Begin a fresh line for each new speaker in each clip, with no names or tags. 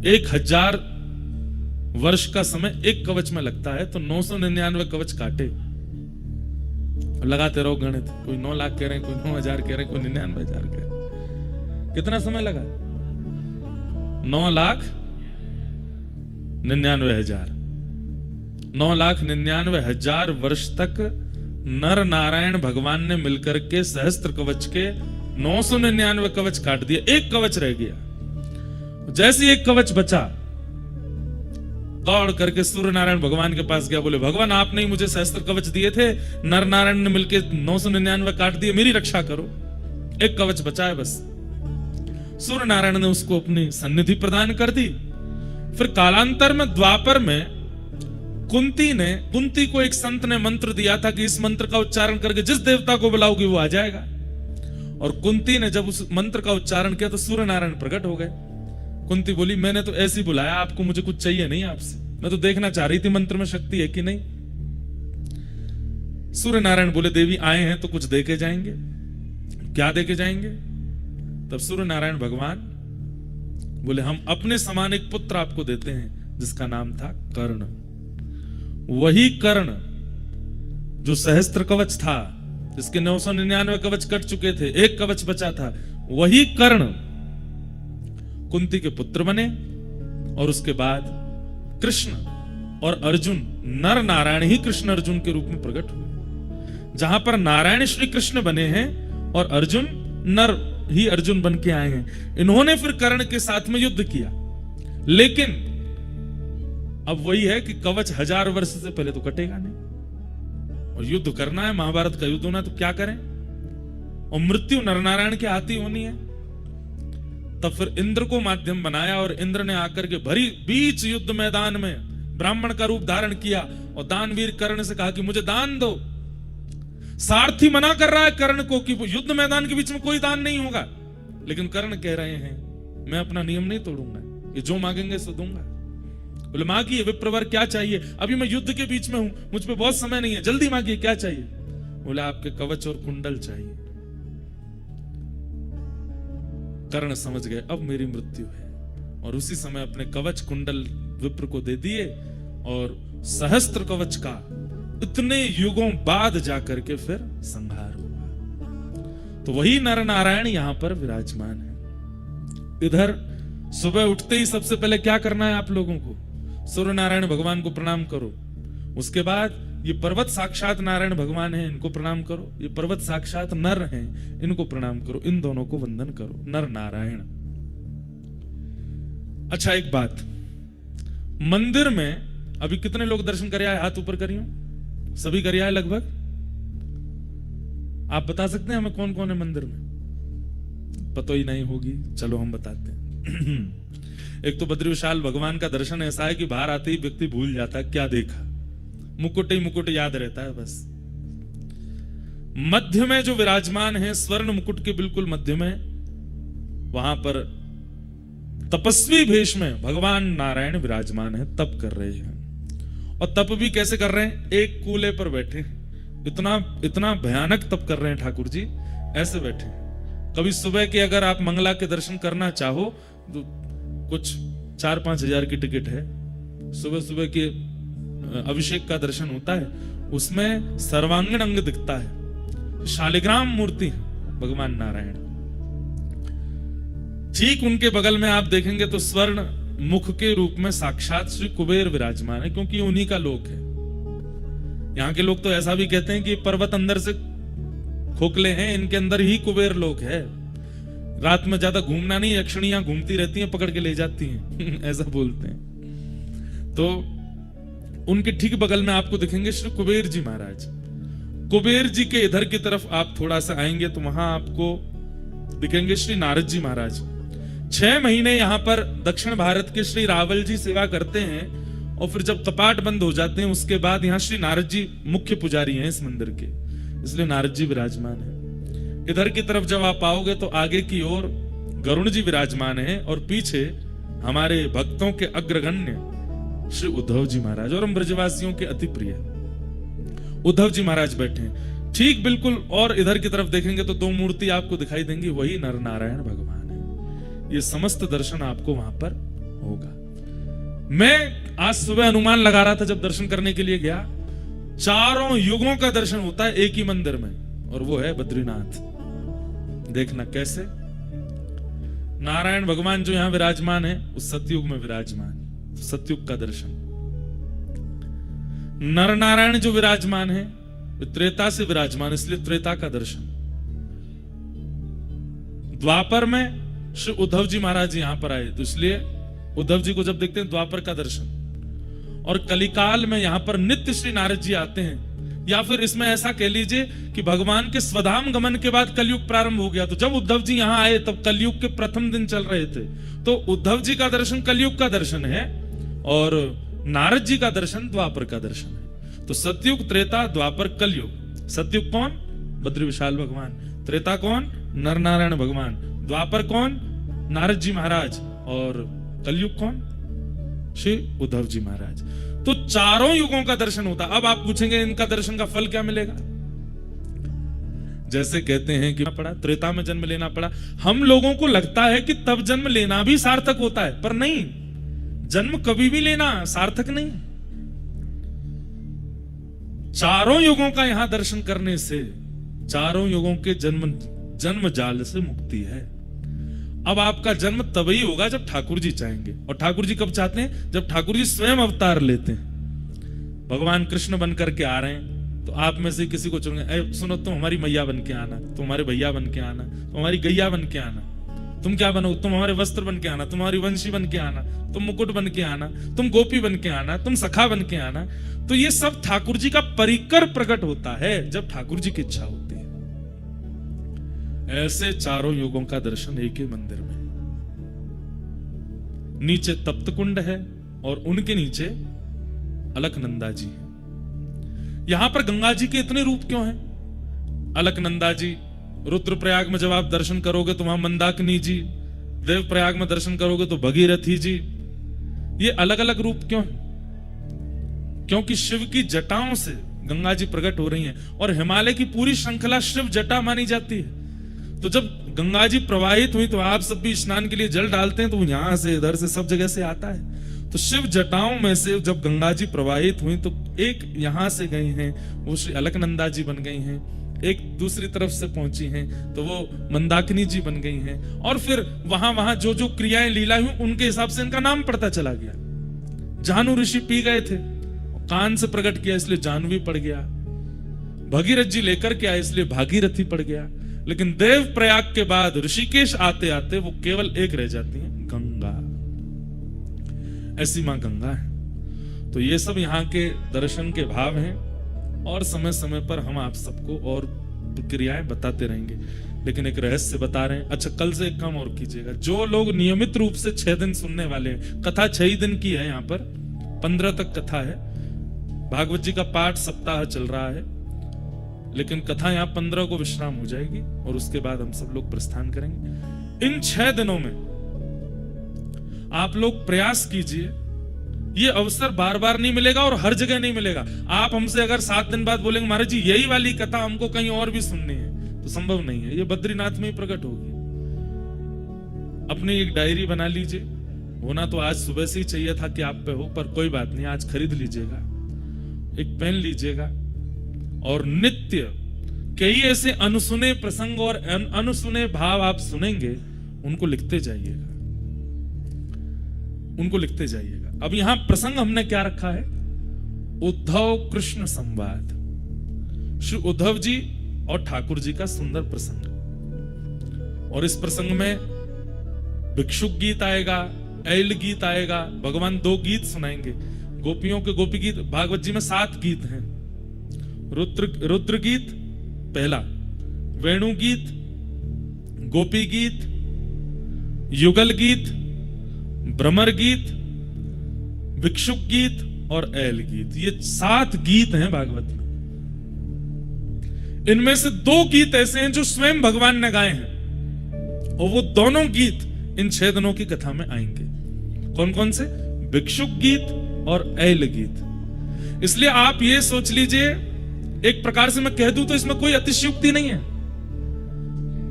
1000 वर्ष का समय एक कवच में लगता है, तो 999 कवच काटे लगाते रहो गणित। कोई 9 लाख कह रहे हैं, कोई 9,000 कह रहे हैं, कोई 99,000 कह रहे हैं। कितना समय लगा? 9,99,000। 9,99,000 वर्ष तक नर नारायण भगवान ने मिलकर के सहस्त्र कवच के 999 कवच काट दिए, एक कवच रह गया। जैसे एक कवच बचा, दौड़ करके सूर्य नारायण भगवान के पास गया, बोले भगवान आपने ही मुझे सहस्त्र कवच दिए थे, नर नारायण ने मिलकर 999 काट दिए, मेरी रक्षा करो, एक कवच बचा है बस। सूर्य नारायण ने उसको अपनी सन्निधि प्रदान कर दी। फिर कालांतर में द्वापर में कुंती को एक संत ने मंत्र दिया था कि इस मंत्र का उच्चारण करके जिस देवता को बुलाओगी वो आ जाएगा। और कुंती ने जब उस मंत्र का उच्चारण किया तो सूर्य नारायण प्रकट हो गए। कुंती बोली मैंने तो ऐसे ही बुलाया, आपको मुझे कुछ चाहिए नहीं आपसे, मैं तो देखना चाह रही थी मंत्र में शक्ति है कि नहीं। सूर्य नारायण बोले देवी आए हैं तो कुछ देके जाएंगे। क्या देके जाएंगे? तब सूर्य नारायण भगवान बोले हम अपने समान एक पुत्र आपको देते हैं जिसका नाम था कर्ण। वही कर्ण जो सहस्त्र कवच था, जिसके 999 कवच कट चुके थे, एक कवच बचा था, वही कर्ण कुंती के पुत्र बने। और उसके बाद कृष्ण और अर्जुन, नर नारायण ही कृष्ण अर्जुन के रूप में प्रकट हुए। जहां पर नारायण श्री कृष्ण बने हैं और अर्जुन नर ही अर्जुन बन के आए हैं। इन्होंने फिर कर्ण के साथ में युद्ध किया, लेकिन अब वही है कि कवच 1000 वर्ष से पहले तो कटेगा नहीं, और युद्ध करना है, महाभारत का युद्ध होना, तो क्या करें? और मृत्यु नरनारायण के हाथ ही होनी है। तब फिर इंद्र को माध्यम बनाया और इंद्र ने आकर के भरी बीच युद्ध मैदान में ब्राह्मण का रूप धारण किया और दानवीर कर्ण से कहा कि मुझे दान दो। सारथी मना कर रहा है कर्ण को कि युद्ध मैदान के बीच में कोई दान नहीं होगा, लेकिन कर्ण कह रहे हैं मैं अपना नियम नहीं तोड़ूंगा, ये जो मांगेंगे सो दूंगा। बोले मांगिए विप्रवर, क्या चाहिए? अभी मैं युद्ध के बीच में हूं, मुझ पे बहुत समय नहीं है, जल्दी मांगिए, क्या चाहिए? बोले आपके कवच और कुंडल चाहिए। कर्ण समझ गए अब मेरी मृत्यु है, और उसी समय अपने कवच कुंडल विप्र को दे दिए, और सहस्त्र कवच का इतने युगों बाद जाकर के फिर संहार हुआ। तो वही नर नारायण यहां पर विराजमान है। इधर सुबह उठते ही सबसे पहले क्या करना है आप लोगों को? सूर्य नारायण भगवान को प्रणाम करो। उसके बाद ये पर्वत साक्षात नारायण भगवान है, इनको प्रणाम करो। ये पर्वत साक्षात नर हैं, इनको प्रणाम करो। इन दोनों को वंदन करो, नर नारायण। अच्छा एक बात, मंदिर में अभी कितने लोग दर्शन कर आए? हाथ ऊपर करियो। सभी कर आए लगभग? आप बता सकते हैं हमें कौन कौन है मंदिर में? पता ही नहीं होगी, चलो हम बताते हैं। एक तो बद्री विशाल भगवान का दर्शन ऐसा है कि बाहर आते ही व्यक्ति भूल जाता है क्या देखा, मुकुट ही मुकुट याद रहता है बस। मध्य में जो विराजमान है, स्वर्ण मुकुट के बिल्कुल मध्य में, वहां पर तपस्वी भेष में भगवान नारायण विराजमान है, तप कर रहे हैं। और तप भी कैसे कर रहे हैं? एक कूले पर बैठे, इतना भयानक तप कर रहे हैं ठाकुर जी, ऐसे बैठे। कभी सुबह के अगर आप मंगला के दर्शन करना चाहो तो कुछ 4-5 हजार की टिकट है, सुबह सुबह के अभिषेक का दर्शन होता है, उसमें सर्वांगीण अंग दिखता है, शालिग्राम मूर्ति है भगवान नारायण। ठीक उनके बगल में आप देखेंगे तो स्वर्ण मुख के रूप में साक्षात श्री कुबेर विराजमान है, क्योंकि उन्हीं का लोक है। यहाँ के लोग तो ऐसा भी कहते हैं कि पर्वत अंदर से खोखले हैं, इनके अंदर ही कुबेर लोक है। रात में ज्यादा घूमना नहीं, यक्षिणियां घूमती रहती हैं, पकड़ के ले जाती हैं। ऐसा बोलते हैं। तो उनके ठीक बगल में आपको दिखेंगे श्री कुबेर जी महाराज। कुबेर जी के इधर की तरफ आप थोड़ा सा आएंगे तो वहां आपको दिखेंगे श्री नारद जी महाराज। 6 महीने यहाँ पर दक्षिण भारत के श्री रावल जी सेवा करते हैं, और फिर जब कपाट बंद हो जाते हैं उसके बाद यहाँ श्री नारद जी मुख्य पुजारी हैं इस मंदिर के, इसलिए नारद जी विराजमान है। इधर की तरफ जब आप आओगे तो आगे की ओर गरुण जी विराजमान है, और पीछे हमारे भक्तों के अग्रगण्य श्री उद्धव जी महाराज, और हम ब्रजवासियों के अति प्रिय उद्धव जी महाराज बैठे हैं ठीक बिल्कुल। और इधर की तरफ देखेंगे तो 2 मूर्ति आपको दिखाई देंगी, वही नर नारायण भगवान है। ये समस्त दर्शन आपको वहां पर होगा। मैं आज सुबह अनुमान लगा रहा था जब दर्शन करने के लिए गया, 4 युगों का दर्शन होता है एक ही मंदिर में, और वो है बद्रीनाथ। देखना कैसे नारायण भगवान जो यहां विराजमान है उस सतयुग में विराजमान, तो सतयुग का दर्शन। नर नारायण जो विराजमान है वे त्रेता से विराजमान, इसलिए त्रेता का दर्शन। द्वापर में श्री उद्धव जी महाराज यहां पर आए, तो इसलिए उद्धव जी को जब देखते हैं द्वापर का दर्शन। और कलिकाल में यहां पर नित्य श्री नारद जी आते हैं, या फिर इसमें ऐसा कह लीजिए कि भगवान के स्वधाम गमन के बाद कलयुग प्रारंभ हो गया। तो जब उद्धव जी यहां आए तब कलयुग के प्रथम दिन चल रहे थे, तो उद्धव जी का दर्शन कलयुग का दर्शन है और नारद जी का दर्शन द्वापर का दर्शन है। तो सतयुग, त्रेता, द्वापर, कलयुग। सतयुग कौन? बद्री विशाल भगवान। त्रेता कौन? नर नारायण भगवान। द्वापर कौन? नारद जी महाराज। और कलयुग कौन? श्री उद्धव जी महाराज। तो 4 युगों का दर्शन होता। अब आप पूछेंगे इनका दर्शन का फल क्या मिलेगा? जैसे कहते हैं कि पड़ा त्रेता में जन्म लेना पड़ा, हम लोगों को लगता है कि तब जन्म लेना भी सार्थक होता है, पर नहीं, जन्म कभी भी लेना सार्थक नहीं। 4 युगों का यहां दर्शन करने से 4 युगों के जन्म जाल से मुक्ति है। अब आपका जन्म तभी होगा जब ठाकुर जी चाहेंगे, और ठाकुर जी कब चाहते हैं? जब ठाकुर जी स्वयं अवतार लेते हैं। भगवान कृष्ण बन करके आ रहे हैं तो आप में से किसी को चुनेंगे, सुनो तुम हमारी मैया बन के आना, तुम हमारे भैया बन के आना, तुम हमारी गैया बन के आना। तुम क्या बनो? तुम हमारे वस्त्र बन के आना, तुम हमारी वंशी बन के आना, तुम मुकुट बन के आना, तुम गोपी बन के आना, तुम सखा बन के आना। तो ये सब ठाकुर जी का परिकर प्रकट होता है जब ठाकुर जी की इच्छा होती है। ऐसे 4 युगों का दर्शन एक ही मंदिर में। नीचे तप्त कुंड है और उनके नीचे अलकनंदा जी है। यहां पर गंगा जी के इतने रूप क्यों हैं? अलकनंदा जी, रुद्रप्रयाग में जब आप दर्शन करोगे तो वहां मंदाकिनी जी, देवप्रयाग में दर्शन करोगे तो भगीरथी जी। ये अलग अलग रूप क्यों है? क्योंकि शिव की जटाओं से गंगा जी प्रकट हो रही हैं, और हिमालय की पूरी श्रृंखला शिव जटा मानी जाती है। तो जब गंगा जी प्रवाहित हुई तो आप सब भी स्नान के लिए जल डालते हैं, तो यहां से इधर से सब जगह से आता है। तो शिव जटाओं में से जब गंगा जी प्रवाहित हुई तो एक यहां से गई हैं, वो श्री अलकनंदा जी बन गई हैं। एक दूसरी तरफ से पहुंची हैं तो वो मंदाकिनी जी बन गई हैं। और फिर वहां वहां जो जो क्रियाएं लीला हुई उनके हिसाब से इनका नाम पड़ता चला गया। जानु ऋषि पी गए थे, कान से प्रकट किया इसलिए जाह्नवी पड़ गया। भगीरथ जी लेकर के आए इसलिए भागीरथी पड़ गया। लेकिन देव प्रयाग के बाद ऋषिकेश आते आते वो केवल एक रह जाती है, गंगा। ऐसी मां गंगा है। तो ये सब यहाँ के दर्शन के भाव हैं, और समय समय पर हम आप सबको और क्रियाएं बताते रहेंगे। लेकिन एक रहस्य बता रहे हैं। अच्छा, कल से एक काम और कीजिएगा, जो लोग नियमित रूप से 6 दिन सुनने वाले हैं, कथा 6 दिन की है, यहाँ पर 15 तक कथा है। भागवत जी का पाठ सप्ताह चल रहा है, लेकिन कथा यहाँ 15 को विश्राम हो जाएगी और उसके बाद हम सब लोग प्रस्थान करेंगे। इन 6 दिनों में आप लोग प्रयास कीजिए, ये अवसर बार बार नहीं मिलेगा और हर जगह नहीं मिलेगा। आप हमसे अगर 7 दिन बाद बोलेंगे महाराज जी यही वाली कथा हमको कहीं और भी सुननी है, तो संभव नहीं है। ये बद्रीनाथ में ही प्रकट होगी। अपनी एक डायरी बना लीजिए। होना तो आज सुबह से ही चाहिए था कि आप पे हो, पर कोई बात नहीं, आज खरीद लीजिएगा। एक पेन लीजिएगा और नित्य कई ऐसे अनसुने प्रसंग और अनसुने भाव आप सुनेंगे, उनको लिखते जाइएगा, उनको लिखते जाइएगा। अब यहां प्रसंग हमने क्या रखा है? उद्धव कृष्ण संवाद। श्री उद्धव जी और ठाकुर जी का सुंदर प्रसंग। और इस प्रसंग में भिक्षुक गीत आएगा, ऐल गीत आएगा। भगवान 2 गीत सुनाएंगे, गोपियों के गोपी गीत। भागवत जी में 7 गीत हैं। रुद्र गीत पहला, वेणु गीत, गोपी गीत, युगल गीत, भ्रमर गीत, भिक्षुक गीत और ऐल गीत। ये 7 गीत हैं भागवत में। इनमें से 2 गीत ऐसे हैं जो स्वयं भगवान ने गाए हैं, और वो दोनों गीत इन 6 दिनों की कथा में आएंगे। कौन कौन से? भिक्षुक गीत और ऐल गीत। इसलिए आप ये सोच लीजिए, एक प्रकार से मैं कह दूं तो इसमें कोई अतिशयोक्ति नहीं है।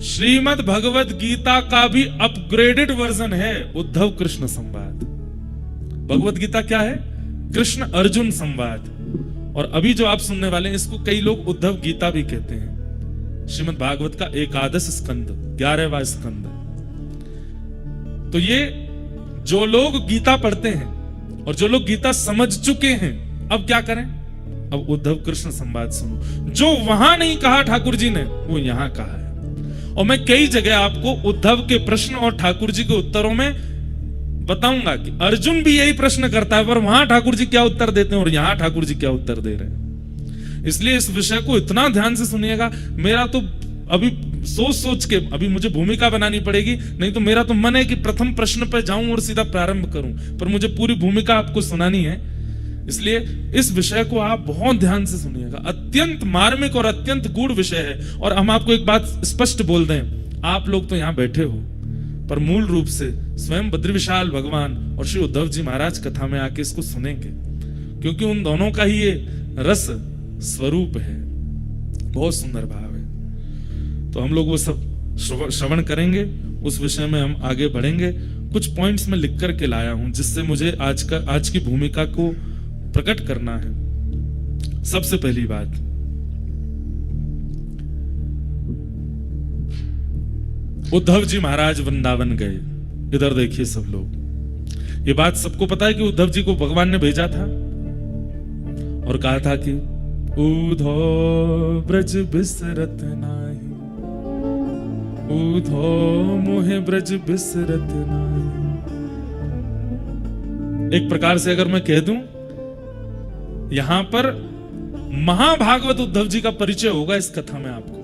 श्रीमद् भगवद गीता का भी अपग्रेडेड वर्जन है उद्धव कृष्ण संवाद। भगवत गीता क्या है? कृष्ण अर्जुन संवाद। और अभी जो आप सुनने वाले हैं इसको कई लोग उद्धव गीता भी कहते हैं। श्रीमद् भागवत का एकादश स्कंद, 11वां स्कंद। तो ये जो लोग गीता पढ़ते हैं और जो लोग गीता समझ चुके हैं, अब क्या करें? अब उद्धव कृष्ण संवाद सुनो। जो वहां नहीं कहा ठाकुर जी ने, वो यहां कहा है। और मैं कई जगह आपको उद्धव के प्रश्न और ठाकुर जी के उत्तरों में बताऊंगा कि अर्जुन भी यही प्रश्न करता है, पर वहां ठाकुर जी क्या उत्तर देते हैं और यहां ठाकुर जी क्या उत्तर दे रहे हैं। इसलिए इस विषय को इतना ध्यान से सुनिएगा। मेरा तो अभी सोच सोच के अभी मुझे भूमिका बनानी पड़ेगी, नहीं तो मेरा तो मन है कि प्रथम प्रश्न पर जाऊं और सीधा प्रारंभ करूं, पर मुझे पूरी भूमिका आपको सुनानी है। इसलिए इस विषय को आप बहुत ध्यान से सुनिएगा। अत्यंत मार्मिक और अत्यंत गूढ़ विषय है। और हम आपको एक बात स्पष्ट बोल दें, आप लोग तो यहां बैठे हो, पर मूल रूप से स्वयं बद्रीविशाल भगवान और श्री उद्धव जी महाराज कथा में आके इसको सुनेंगे, क्योंकि उन दोनों का ही ये रस स्वरूप है। बहुत सुंदर भाव है। तो हम लोग वो सब श्रवण करेंगे, उस विषय में हम आगे बढ़ेंगे। कुछ पॉइंट्स में लिख करके लाया हूं जिससे मुझे आज की भूमिका को प्रकट करना है। सबसे पहली बात, उद्धव जी महाराज वृंदावन गए। इधर देखिए सब लोग, ये बात सबको पता है कि उद्धव जी को भगवान ने भेजा था और कहा था कि उद्धव ब्रज बिसरत नाही, उद्धव मोहे ब्रज बिसरत नाही। एक प्रकार से अगर मैं कह दूं, यहां पर महाभागवत उद्धव जी का परिचय होगा इस कथा में आपको।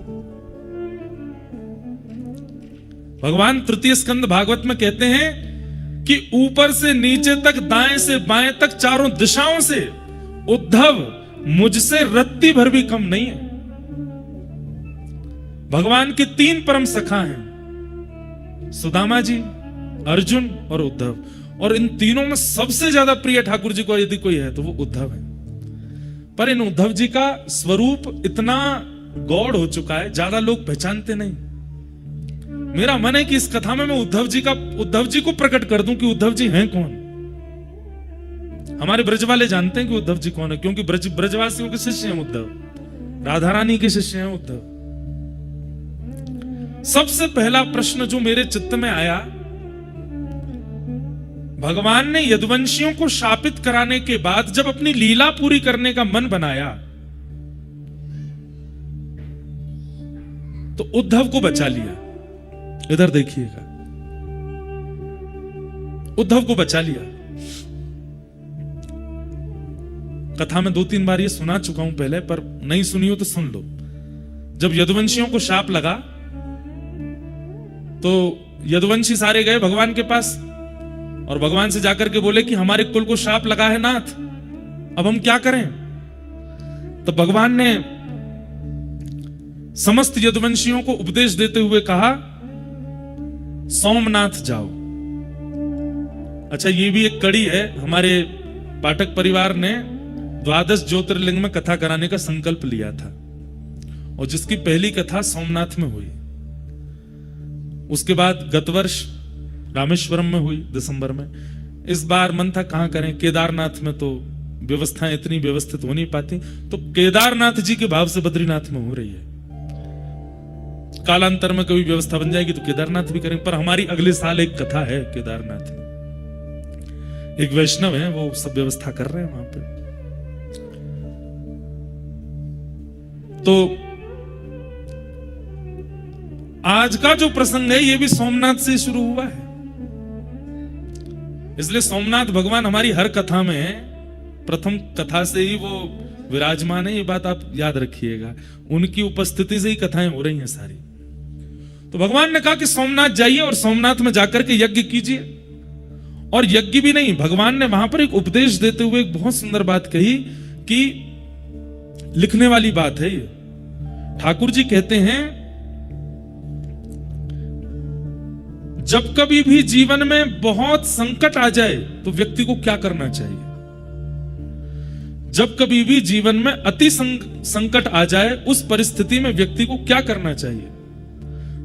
भगवान तृतीय स्कंद भागवत में कहते हैं कि ऊपर से नीचे तक, दाएं से बाएं तक, चारों दिशाओं से उद्धव मुझसे रत्ती भर भी कम नहीं है। भगवान के 3 परम सखा हैं, सुदामा जी, अर्जुन और उद्धव। और इन तीनों में सबसे ज्यादा प्रिय ठाकुर जी को यदि कोई है तो वो उद्धव है। पर इन उद्धव जी का स्वरूप इतना गौड़ हो चुका है, ज्यादा लोग पहचानते नहीं। मेरा मन है कि इस कथा में मैं उद्धव जी को प्रकट कर दूं कि उद्धव जी हैं कौन। हमारे ब्रज वाले जानते हैं कि उद्धव जी कौन है, क्योंकि ब्रजवासियों के शिष्य हैं उद्धव, राधा रानी के शिष्य हैं उद्धव। सबसे पहला प्रश्न जो मेरे चित्त में आया, भगवान ने यदुवंशियों को शापित कराने के बाद जब अपनी लीला पूरी करने का मन बनाया तो उद्धव को बचा लिया। इधर देखिएगा, उद्धव को बचा लिया। कथा में 2-3 बार ये सुना चुका हूं पहले, पर नहीं सुनी हो तो सुन लो। जब यदुवंशियों को शाप लगा तो यदुवंशी सारे गए भगवान के पास और भगवान से जाकर के बोले कि हमारे कुल को शाप लगा है नाथ, अब हम क्या करें। तो भगवान ने समस्त यदुवंशियों को उपदेश देते हुए कहा, सोमनाथ जाओ। अच्छा, ये भी एक कड़ी है। हमारे पाठक परिवार ने 12 ज्योतिर्लिंग में कथा कराने का संकल्प लिया था और जिसकी पहली कथा सोमनाथ में हुई। उसके बाद गत वर्ष रामेश्वरम में हुई दिसंबर में। इस बार मन था कहां करें, केदारनाथ में तो व्यवस्थाएं इतनी व्यवस्थित हो नहीं पाती, तो केदारनाथ जी के भाव से बद्रीनाथ में हो रही है। कालांतर में कभी व्यवस्था बन जाएगी तो केदारनाथ भी करेंगे, पर हमारी अगले साल एक कथा है केदारनाथ में। एक वैष्णव है, वो सब व्यवस्था कर रहे हैं वहां पे। तो आज का जो प्रसंग है ये भी सोमनाथ से शुरू हुआ है। इसलिए सोमनाथ भगवान हमारी हर कथा में है, प्रथम कथा से ही वो विराजमान है, ये बात आप याद रखिएगा। उनकी उपस्थिति से ही कथाएं हो रही हैं सारी। तो भगवान ने कहा कि सोमनाथ जाइए और सोमनाथ में जाकर के यज्ञ कीजिए। और यज्ञ भी नहीं, भगवान ने वहां पर एक उपदेश देते हुए एक बहुत सुंदर बात कही कि लिखने वाली बात है ये। ठाकुर जी कहते हैं, जब कभी भी जीवन में बहुत संकट आ जाए तो व्यक्ति को क्या करना चाहिए। जब कभी भी जीवन में अति संकट आ जाए उस परिस्थिति में व्यक्ति को क्या करना चाहिए।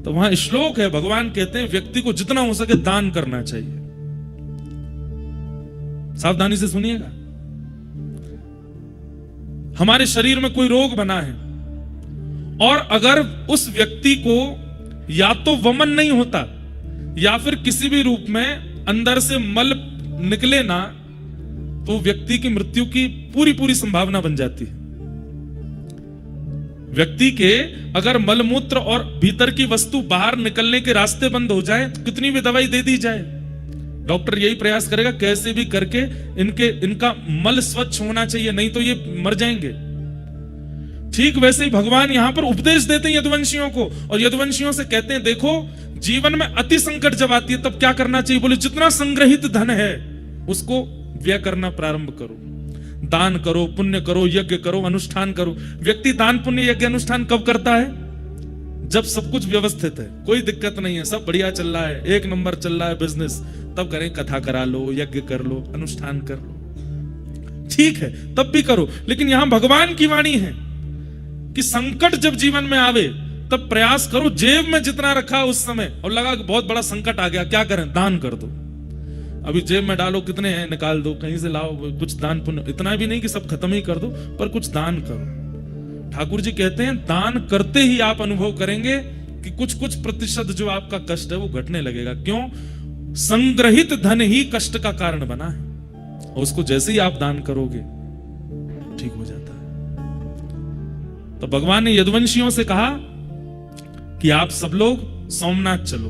तो वहां श्लोक है, भगवान कहते हैं व्यक्ति को जितना हो सके दान करना चाहिए। सावधानी से सुनिएगा। हमारे शरीर में कोई रोग बना है और अगर उस व्यक्ति को या तो वमन नहीं होता या फिर किसी भी रूप में अंदर से मल निकले ना, तो व्यक्ति की मृत्यु की पूरी पूरी संभावना बन जाती है। व्यक्ति के अगर मलमूत्र और भीतर की वस्तु बाहर निकलने के रास्ते बंद हो जाए, कितनी भी दवाई दे दी जाए, डॉक्टर यही प्रयास करेगा कैसे भी करके इनका मल स्वच्छ होना चाहिए, नहीं तो ये मर जाएंगे। ठीक वैसे ही भगवान यहां पर उपदेश देते हैं यदुवंशियों को, और यदुवंशियों से कहते हैं देखो जीवन में अति संकट जब आती है तब क्या करना चाहिए। बोले जितना संग्रहित धन है उसको व्यय करना प्रारंभ करो, दान करो, पुण्य करो, यज्ञ करो, अनुष्ठान करो। व्यक्ति दान पुण्य यज्ञ अनुष्ठान कब करता है? जब सब कुछ व्यवस्थित है, कोई दिक्कत नहीं है, सब बढ़िया चल रहा है, एक नंबर चल रहा है बिजनेस, तब करें, कथा करा लो, यज्ञ कर लो, अनुष्ठान कर लो, ठीक है, तब भी करो। लेकिन यहां भगवान की वाणी है कि संकट जब जीवन में आवे तब प्रयास करो, जेब में जितना रखा उस समय और लगा कि बहुत बड़ा संकट आ गया, क्या करें? दान कर दो। अभी जेब में डालो, कितने हैं निकाल दो, कहीं से लाओ, कुछ दान पुण्य, इतना भी नहीं कि सब खत्म ही कर दो, पर कुछ दान करो। ठाकुर जी कहते हैं दान करते ही आप अनुभव करेंगे कि कुछ कुछ प्रतिशत जो आपका कष्ट है वो घटने लगेगा। क्यों? संग्रहित धन ही कष्ट का कारण बना है, और उसको जैसे ही आप दान करोगे ठीक हो जाता है। तो भगवान ने यदुवंशियों से कहा कि आप सब लोग सोमनाथ चलो,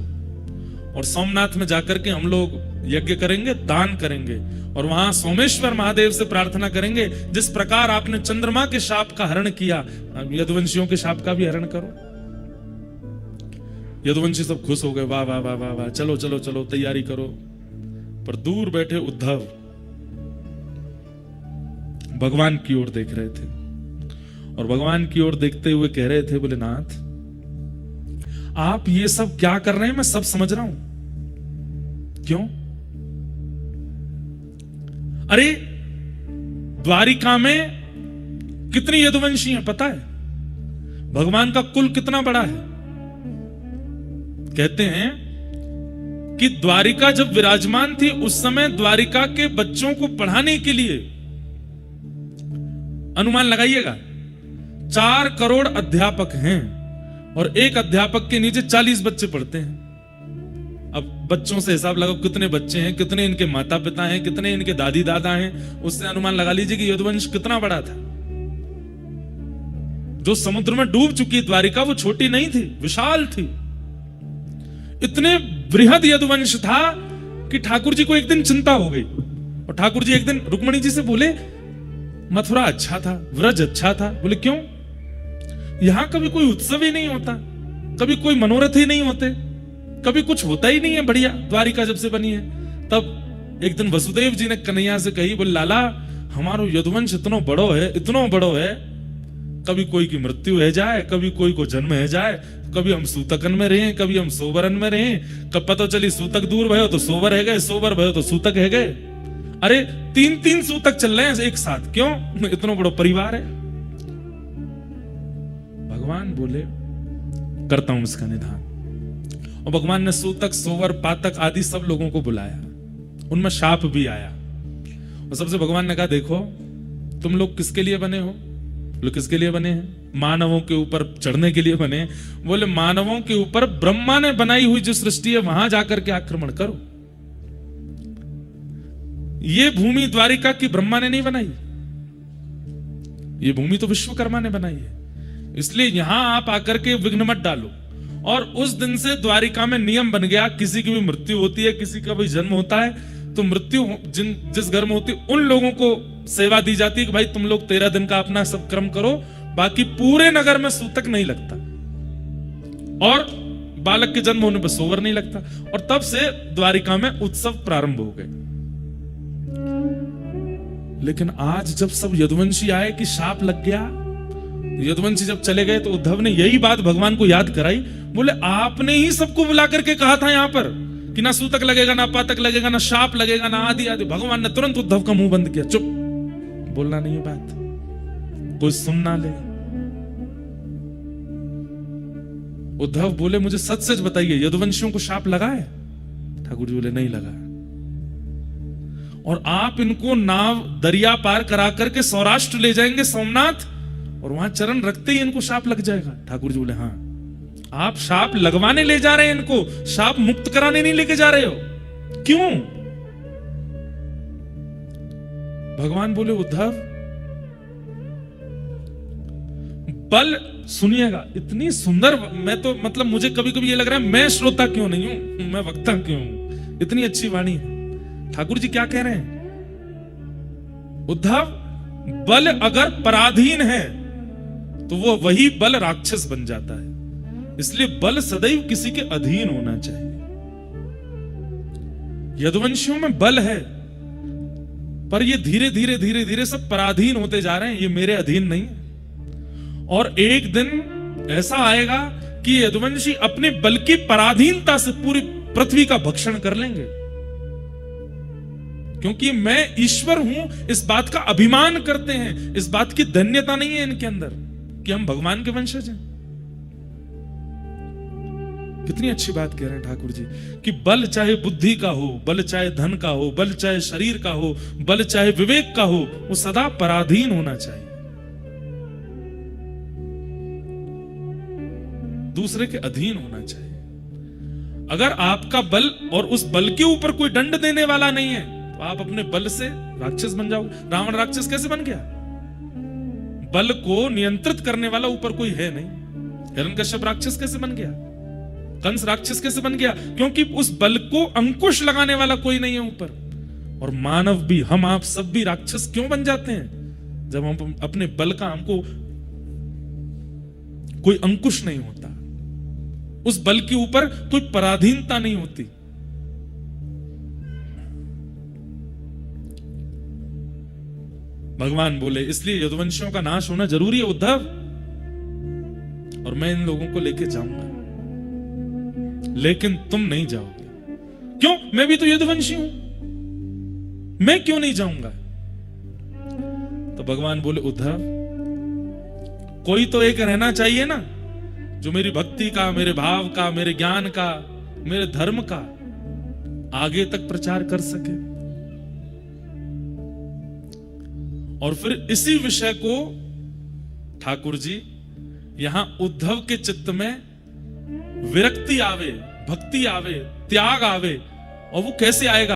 और सोमनाथ में जाकर के हम लोग यज्ञ करेंगे, दान करेंगे, और वहां सोमेश्वर महादेव से प्रार्थना करेंगे जिस प्रकार आपने चंद्रमा के शाप का हरण किया, यदुवंशियों के शाप का भी हरण करो। यदुवंशी सब खुश हो गए, वाह वाह वाह वाह वाह, चलो चलो चलो तैयारी करो। पर दूर बैठे उद्धव भगवान की ओर देख रहे थे, और भगवान की ओर देखते हुए कह रहे थे, बोले नाथ आप ये सब क्या कर रहे हैं, मैं सब समझ रहा हूं। क्यों? अरे द्वारिका में कितनी यदुवंशी हैं पता है? भगवान का कुल कितना बड़ा है? कहते हैं कि द्वारिका जब विराजमान थी उस समय द्वारिका के बच्चों को पढ़ाने के लिए, अनुमान लगाइएगा, 4 करोड़ अध्यापक हैं और एक अध्यापक के नीचे 40 बच्चे पढ़ते हैं। अब बच्चों से हिसाब लगाओ कितने बच्चे हैं, कितने इनके माता पिता हैं, कितने इनके दादी दादा हैं, उससे अनुमान लगा लीजिए कि यदुवंश कितना बड़ा था। जो समुद्र में डूब चुकी द्वारिका वो छोटी नहीं थी, विशाल थी। इतने बृहद यदुवंश था कि ठाकुर जी को एक दिन चिंता हो गई, और ठाकुर जी एक दिन रुक्मणी जी से बोले मथुरा अच्छा था, व्रज अच्छा था। बोले क्यों? यहां कभी कोई उत्सव ही नहीं होता, कभी कोई मनोरथ ही नहीं होते, कभी कुछ होता ही नहीं है बढ़िया, द्वारिका जब से बनी है। तब एक दिन वसुदेव जी ने कन्हैया से कही, बोले लाला हमारो यदुवंश इतना बड़ो है, इतना बड़ो है, कभी कोई की मृत्यु है जाए, कभी कोई को जन्म है जाए, कभी हम सूतकन में रहे, कभी हम सोबरन में रहे, कब पता चली सूतक दूर भयो तो सोबर है गए, सोबर भयो तो सूतक है गए। अरे 3-3 सूतक चल रहे हैं एक साथ, क्यों? इतना बड़ा परिवार है। भगवान बोले करता हूं इसका निधान, और भगवान ने सूतक, सोवर, पातक आदि सब लोगों को बुलाया, उनमें शाप भी आया, और सबसे भगवान ने कहा देखो तुम लोग किसके लिए बने हो? बोले किसके लिए बने हैं? मानवों के ऊपर चढ़ने के लिए बने। बोले मानवों के ऊपर ब्रह्मा ने बनाई हुई जो सृष्टि है वहां जाकर के आक्रमण करो। ये भूमि द्वारिका की ब्रह्मा ने नहीं बनाई, ये भूमि तो विश्वकर्मा ने बनाई है, इसलिए यहां आप आकर के विघ्न मत डालो। और उस दिन से द्वारिका में नियम बन गया, किसी की भी मृत्यु होती है, किसी का भी जन्म होता है, तो मृत्यु जिस घर में होती है उन लोगों को सेवा दी जाती है कि भाई तुम लोग 13 दिन का अपना सब कर्म करो, बाकी पूरे नगर में सूतक नहीं लगता, और बालक के जन्म होने पर सोवर नहीं लगता। और तब से द्वारिका में उत्सव प्रारंभ हो गए। लेकिन आज जब सब यदुवंशी आए कि शाप लग गया, यदुवंशी जब चले गए तो उद्धव ने यही बात भगवान को याद कराई। बोले आपने ही सबको बुला करके कहा था यहां पर कि ना सूतक लगेगा, ना पातक लगेगा, ना शाप लगेगा, ना आदि आदि। भगवान ने तुरंत उद्धव का मुंह बंद किया, चुप, बोलना नहीं है बात, कोई सुन ना ले। उद्धव बोले मुझे सच सच बताइए यदुवंशियों को शाप लगा है? ठाकुर जी बोले नहीं लगा। और आप इनको नाव दरिया पार करा करके सौराष्ट्र ले जाएंगे, सोमनाथ, और वहां चरण रखते ही इनको शाप लग जाएगा। ठाकुर जी बोले हाँ, आप शाप लगवाने ले जा रहे हैं, इनको शाप मुक्त कराने नहीं लेके जा रहे हो। क्यों? भगवान बोले उद्धव, बल, सुनिएगा, इतनी सुंदर, मैं तो मतलब मुझे कभी कभी ये लग रहा है मैं श्रोता क्यों नहीं हूं, मैं वक्ता क्यों हूं, इतनी अच्छी वाणी है। ठाकुर जी क्या कह रहे हैं? उद्धव, बल अगर पराधीन है तो वो वही बल राक्षस बन जाता है। इसलिए बल सदैव किसी के अधीन होना चाहिए। यदुवंशियों में बल है, पर ये धीरे धीरे धीरे धीरे सब पराधीन होते जा रहे हैं, ये मेरे अधीन नहीं है। और एक दिन ऐसा आएगा कि यदुवंशी अपने बल की पराधीनता से पूरी पृथ्वी का भक्षण कर लेंगे, क्योंकि मैं ईश्वर हूं इस बात का अभिमान करते हैं। इस बात की धन्यता नहीं है इनके अंदर कि हम भगवान के वंशज हैं। कितनी अच्छी बात कह रहे हैं ठाकुर जी कि बल चाहे बुद्धि का हो, बल चाहे धन का हो, बल चाहे शरीर का हो, बल चाहे विवेक का हो, वो सदा पराधीन होना चाहिए, दूसरे के अधीन होना चाहिए। अगर आपका बल और उस बल के ऊपर कोई दंड देने वाला नहीं है तो आप अपने बल से राक्षस बन जाओगे। रावण राक्षस कैसे बन गया? बल को नियंत्रित करने वाला ऊपर कोई है नहीं। हिरण्यकश्यप राक्षस कैसे बन गया? कंस राक्षस कैसे बन गया? क्योंकि उस बल को अंकुश लगाने वाला कोई नहीं है ऊपर। और मानव भी, हम आप सब भी राक्षस क्यों बन जाते हैं? जब हम अपने बल का, हमको कोई अंकुश नहीं होता, उस बल के ऊपर कोई पराधीनता नहीं होती। भगवान बोले इसलिए यदुवंशियों का नाश होना जरूरी है उद्धव, और मैं इन लोगों को लेके जाऊंगा, लेकिन तुम नहीं जाओगे। क्यों? मैं भी तो यदुवंशी हूं, मैं क्यों नहीं जाऊंगा? तो भगवान बोले उद्धव, कोई तो एक रहना चाहिए ना जो मेरी भक्ति का, मेरे भाव का, मेरे ज्ञान का, मेरे धर्म का आगे तक प्रचार कर सके। और फिर इसी विषय को ठाकुर जी यहां उद्धव के चित्त में विरक्ति आवे, भक्ति आवे, त्याग आवे। और वो कैसे आएगा?